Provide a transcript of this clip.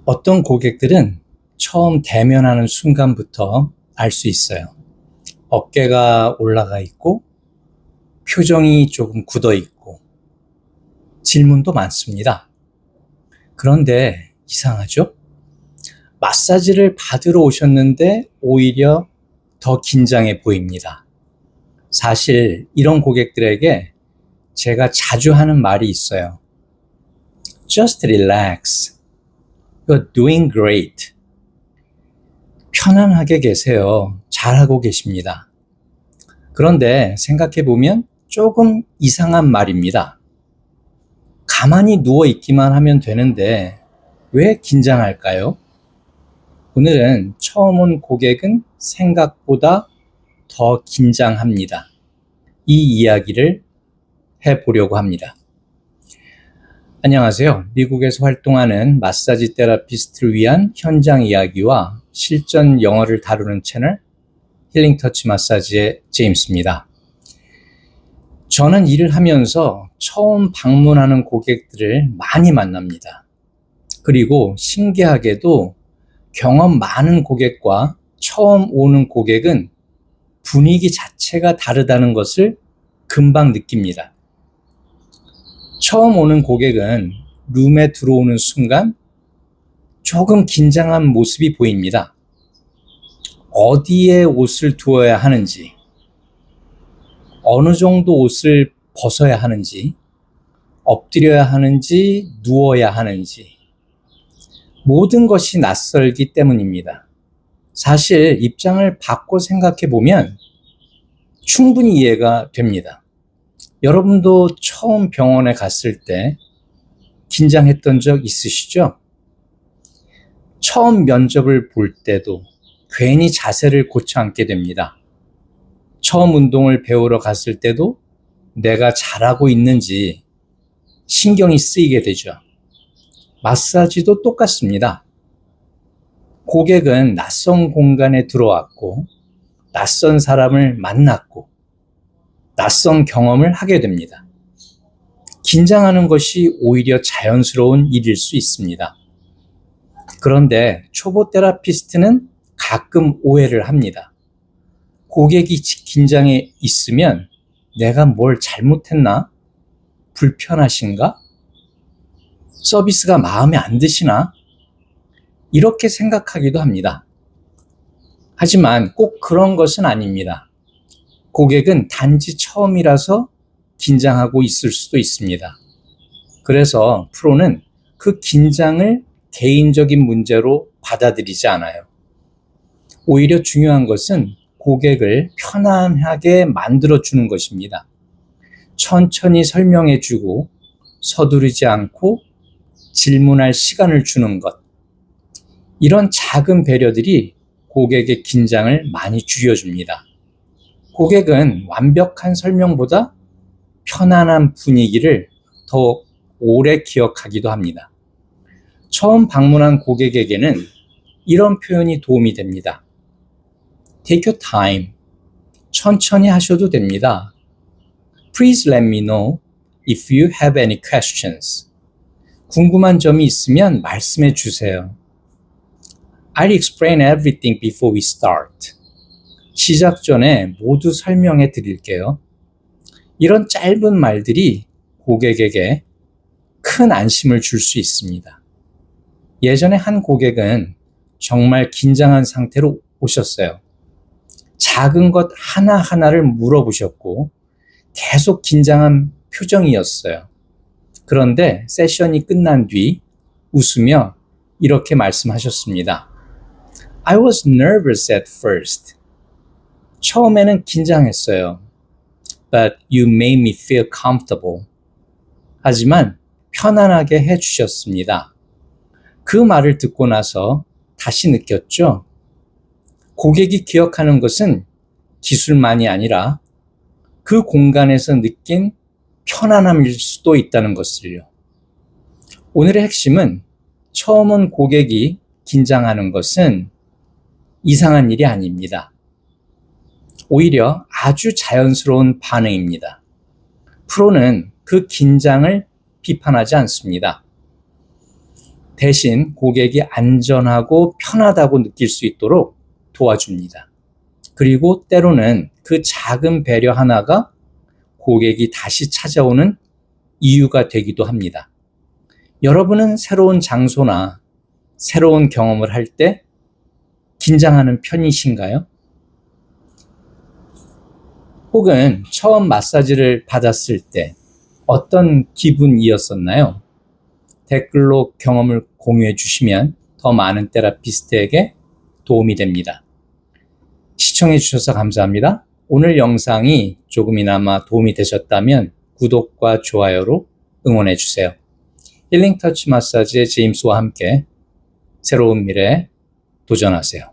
어떤 고객들은 처음 대면하는 순간부터 알 수 있어요. 어깨가 올라가 있고, 표정이 조금 굳어 있고, 질문도 많습니다. 그런데 이상하죠? 마사지를 받으러 오셨는데 오히려 더 긴장해 보입니다. 사실 이런 고객들에게 제가 자주 하는 말이 있어요. Just relax. You're doing great. 편안하게 계세요. 잘하고 계십니다. 그런데 생각해보면 조금 이상한 말입니다. 가만히 누워 있기만 하면 되는데 왜 긴장할까요? 오늘은 처음 온 고객은 생각보다 더 긴장합니다. 이 이야기를 해보려고 합니다. 안녕하세요. 미국에서 활동하는 마사지 테라피스트를 위한 현장 이야기와 실전 영어를 다루는 채널 힐링 터치 마사지의 제임스입니다. 저는 일을 하면서 처음 방문하는 고객들을 많이 만납니다. 그리고 신기하게도 경험 많은 고객과 처음 오는 고객은 분위기 자체가 다르다는 것을 금방 느낍니다. 처음 오는 고객은 룸에 들어오는 순간 조금 긴장한 모습이 보입니다. 어디에 옷을 두어야 하는지, 어느 정도 옷을 벗어야 하는지, 엎드려야 하는지, 누워야 하는지, 모든 것이 낯설기 때문입니다. 사실 입장을 바꿔 생각해 보면 충분히 이해가 됩니다. 여러분도 처음 병원에 갔을 때 긴장했던 적 있으시죠? 처음 면접을 볼 때도 괜히 자세를 고쳐 앉게 됩니다. 처음 운동을 배우러 갔을 때도 내가 잘하고 있는지 신경이 쓰이게 되죠. 마사지도 똑같습니다. 고객은 낯선 공간에 들어왔고, 낯선 사람을 만났고, 낯선 경험을 하게 됩니다. 긴장하는 것이 오히려 자연스러운 일일 수 있습니다. 그런데 초보 테라피스트는 가끔 오해를 합니다. 고객이 긴장해 있으면 내가 뭘 잘못했나? 불편하신가? 서비스가 마음에 안 드시나? 이렇게 생각하기도 합니다. 하지만 꼭 그런 것은 아닙니다. 고객은 단지 처음이라서 긴장하고 있을 수도 있습니다. 그래서 프로는 그 긴장을 개인적인 문제로 받아들이지 않아요. 오히려 중요한 것은 고객을 편안하게 만들어주는 것입니다. 천천히 설명해주고 서두르지 않고 질문할 시간을 주는 것. 이런 작은 배려들이 고객의 긴장을 많이 줄여줍니다. 고객은 완벽한 설명보다 편안한 분위기를 더 오래 기억하기도 합니다. 처음 방문한 고객에게는 이런 표현이 도움이 됩니다. Take your time. 천천히 하셔도 됩니다. Please let me know if you have any questions. 궁금한 점이 있으면 말씀해 주세요. I'll explain everything before we start. 시작 전에 모두 설명해 드릴게요. 이런 짧은 말들이 고객에게 큰 안심을 줄 수 있습니다. 예전에 한 고객은 정말 긴장한 상태로 오셨어요. 작은 것 하나하나를 물어보셨고 계속 긴장한 표정이었어요. 그런데 세션이 끝난 뒤 웃으며 이렇게 말씀하셨습니다. I was nervous at first. 처음에는 긴장했어요. But you made me feel comfortable. 하지만 편안하게 해주셨습니다. 그 말을 듣고 나서 다시 느꼈죠. 고객이 기억하는 것은 기술만이 아니라 그 공간에서 느낀 편안함일 수도 있다는 것을요. 오늘의 핵심은 처음 온 고객이 긴장하는 것은 이상한 일이 아닙니다. 오히려 아주 자연스러운 반응입니다. 프로는 그 긴장을 비판하지 않습니다. 대신 고객이 안전하고 편하다고 느낄 수 있도록 도와줍니다. 그리고 때로는 그 작은 배려 하나가 고객이 다시 찾아오는 이유가 되기도 합니다. 여러분은 새로운 장소나 새로운 경험을 할 때 긴장하는 편이신가요? 혹은 처음 마사지를 받았을 때 어떤 기분이었었나요? 댓글로 경험을 공유해 주시면 더 많은 테라피스트에게 도움이 됩니다. 시청해 주셔서 감사합니다. 오늘 영상이 조금이나마 도움이 되셨다면 구독과 좋아요로 응원해 주세요. 힐링 터치 마사지의 제임스와 함께 새로운 미래에 도전하세요.